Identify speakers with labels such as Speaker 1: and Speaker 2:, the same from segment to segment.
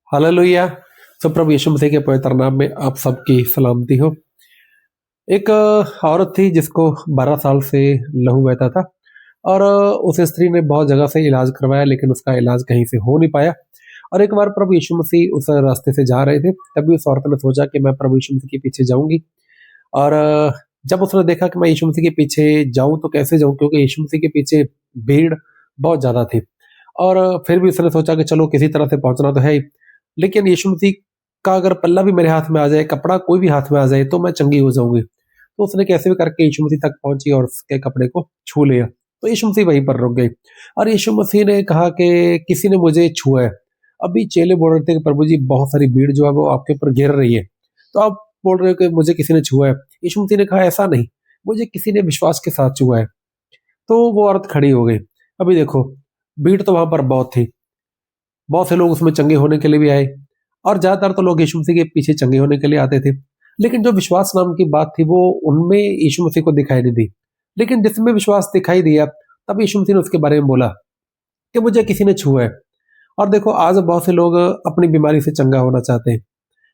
Speaker 1: Hallelujah. सब प्रभु यीशु मसीह के पवित्र नाम में आप सबकी सलामती हो। एक औरत थी जिसको 12 साल से लहू बहता था और उस स्त्री ने बहुत जगह से इलाज करवाया लेकिन उसका इलाज कहीं से हो नहीं पाया। और एक बार प्रभु यीशु मसीह उस रास्ते से जा रहे थे, तभी उस औरत ने सोचा कि मैं प्रभु यीशु मसीह के पीछे जाऊंगी। और जब उसने देखा कि मैं यीशु मसीह के पीछे जाऊं तो कैसे जाऊं, क्योंकि यीशु मसीह के पीछे भीड़ बहुत ज्यादा थी। और फिर भी उसने सोचा कि चलो किसी तरह से पहुंचना तो है ही, लेकिन यीशु मसीह का अगर पल्ला भी मेरे हाथ में आ जाए, कपड़ा कोई भी हाथ में आ जाए तो मैं चंगी हो जाऊंगी। तो उसने कैसे भी करके यीशु मसीह तक पहुंची और उसके कपड़े को छू लिया। तो यीशु मसीह वहीं पर रुक गए और यीशु मसीह ने कहा कि किसी ने मुझे छुआ है। अभी चेले बोल रहे थे कि प्रभु जी बहुत सारी भीड़ जो है वो आपके ऊपर घेर रही है, तो आप बोल रहे हो कि मुझे किसी ने छुआ है। यीशु मसीह ने कहा ऐसा नहीं, मुझे किसी ने विश्वास के साथ छुआ है। तो वो औरत खड़ी हो गई। अभी देखो, भीड़ तो वहां पर बहुत थी, बहुत से लोग उसमें चंगे होने के लिए भी आए और ज्यादातर तो लोग यीशु मसीह के पीछे चंगे होने के लिए आते थे। लेकिन जो विश्वास नाम की बात थी वो उनमें यीशु मसीह को दिखाई नहीं दी। लेकिन जिसमें विश्वास दिखाई दिया, तब यीशु मसीह ने उसके बारे में बोला कि मुझे किसी ने छुआ है। और देखो, आज बहुत से लोग अपनी बीमारी से चंगा होना चाहते हैं।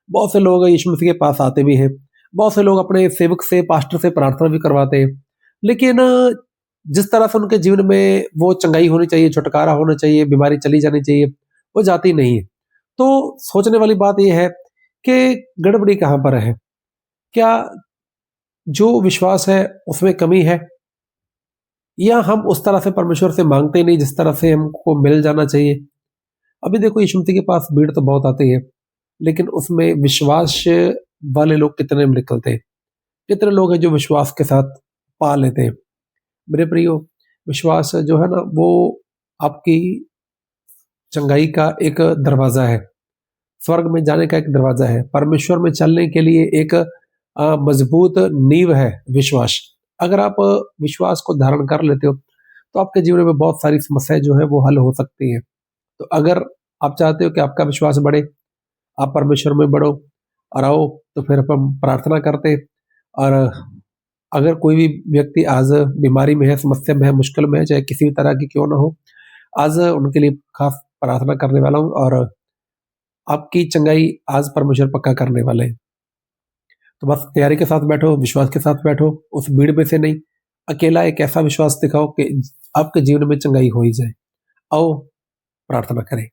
Speaker 1: बहुत से लोग यीशु मसीह के पास आते भी हैं। बहुत से लोग अपने सेवक से, पास्टर से प्रार्थना भी करवाते हैं। लेकिन जिस तरह से उनके जीवन में वो चंगाई होनी चाहिए, छुटकारा होना चाहिए, बीमारी चली जानी चाहिए, वो जाती नहीं है। तो सोचने वाली बात यह है कि गड़बड़ी कहाँ पर है? क्या जो विश्वास है उसमें कमी है, या हम उस तरह से परमेश्वर से मांगते ही नहीं जिस तरह से हमको मिल जाना चाहिए? अभी देखो, यीशु मसीह के पास भीड़ तो बहुत आती है, लेकिन उसमें विश्वास वाले लोग कितने निकलते हैं? कितने लोग हैं जो विश्वास के साथ पा लेते हैं? मेरे प्रियो, विश्वास जो है ना, वो आपकी चंगाई का एक दरवाजा है, स्वर्ग में जाने का एक दरवाजा है, परमेश्वर में चलने के लिए एक मजबूत नींव है विश्वास। अगर आप विश्वास को धारण कर लेते हो तो आपके जीवन में बहुत सारी समस्याएं जो है वो हल हो सकती हैं। तो अगर आप चाहते हो कि आपका विश्वास बढ़े, आप परमेश्वर में बढ़ो और आओ, तो फिर हम प्रार्थना करते। और अगर कोई भी व्यक्ति आज बीमारी में है, समस्या में है, मुश्किल में है, चाहे किसी भी तरह की क्यों ना हो, आज उनके लिए खास प्रार्थना करने वाला हूँ और आपकी चंगाई आज परमेश्वर पक्का करने वाले हैं। तो बस तैयारी के साथ बैठो, विश्वास के साथ बैठो, उस भीड़ में से नहीं, अकेला एक ऐसा विश्वास दिखाओ कि आपके जीवन में चंगाई हो ही जाए। आओ प्रार्थना करें।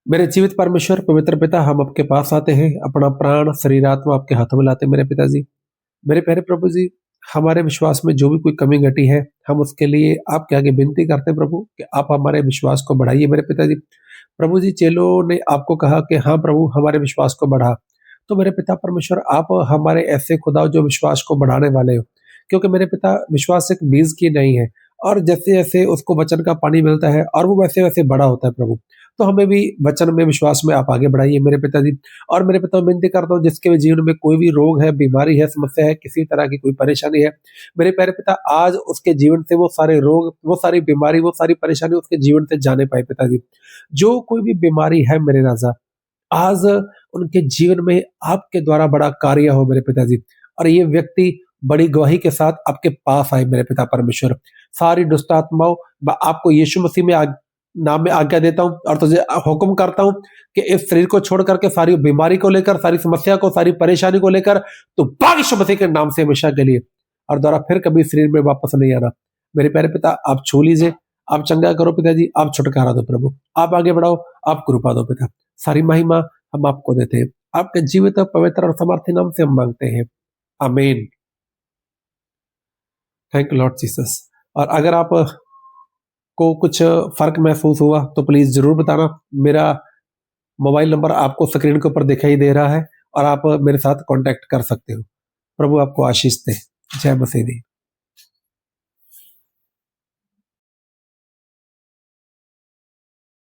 Speaker 1: मेरे जीवित परमेश्वर, पवित्र पिता, हम आपके पास आते हैं, अपना प्राण, शरीर, आत्मा आपके हाथों में लाते हैं। मेरे पिताजी, मेरे प्यारे प्रभु जी, हमारे विश्वास में जो भी कोई कमी घटी है, हम उसके लिए आपके आगे विनती करते हैं प्रभु कि आप हमारे विश्वास को बढ़ाइए। मेरे पिताजी, प्रभु जी, चेलों ने आपको कहा कि हाँ प्रभु, हमारे विश्वास को बढ़ा। तो मेरे पिता परमेश्वर, आप हमारे ऐसे खुदा हो जो विश्वास को बढ़ाने वाले हो, क्योंकि मेरे पिता, विश्वास एक बीज की नहीं है, और जैसे जैसे उसको वचन का पानी मिलता है और वो वैसे वैसे बड़ा होता है प्रभु। तो हमें भी वचन में, विश्वास में आप आगे बढ़ाइए मेरे पिताजी। और मेरे पिता, विनती करता हूँ जिसके भी जीवन में कोई भी रोग है, बीमारी है, समस्या है, किसी तरह की कोई परेशानी है, मेरे प्यारे पिता, आज उसके जीवन से वो सारे रोग, वो सारी बीमारी, वो सारी परेशानी उसके जीवन से जाने पाए पिताजी। जो कोई भी बीमारी है मेरे राजा, आज उनके जीवन में आपके द्वारा बड़ा कार्य हो मेरे पिताजी, और ये व्यक्ति बड़ी गवाही के साथ आपके पास आए मेरे पिता परमेश्वर। सारी दुष्ट आत्माओं, मैं आपको यीशु मसीह में नाम में आज्ञा देता हूं और तुझे हुक्म करता हूं कि इस शरीर को छोड़ करके सारी बीमारी को लेकर, सारी समस्या को, सारी परेशानी को लेकर तो भाग यीशु मसीह के नाम से हमेशा के लिए, और द्वारा फिर कभी शरीर में वापस नहीं आना। मेरे प्यारे पिता, आप छू लीजिए, आप चंगा करो पिताजी, आप छुटकारा दो प्रभु, आप आगे बढ़ाओ, आप कृपा दो पिता। सारी महिमा हम आपको देते हैं, आपके जीवित, पवित्र और समर्थी नाम से हम मांगते हैं, आमीन। Thank you Lord Jesus. और अगर आप को कुछ फर्क महसूस हुआ तो प्लीज जरूर बताना। मेरा मोबाइल नंबर आपको स्क्रीन के ऊपर दिखाई दे रहा है और आप मेरे साथ कांटेक्ट कर सकते हो। प्रभु आपको आशीष दे। जय मसीह दी।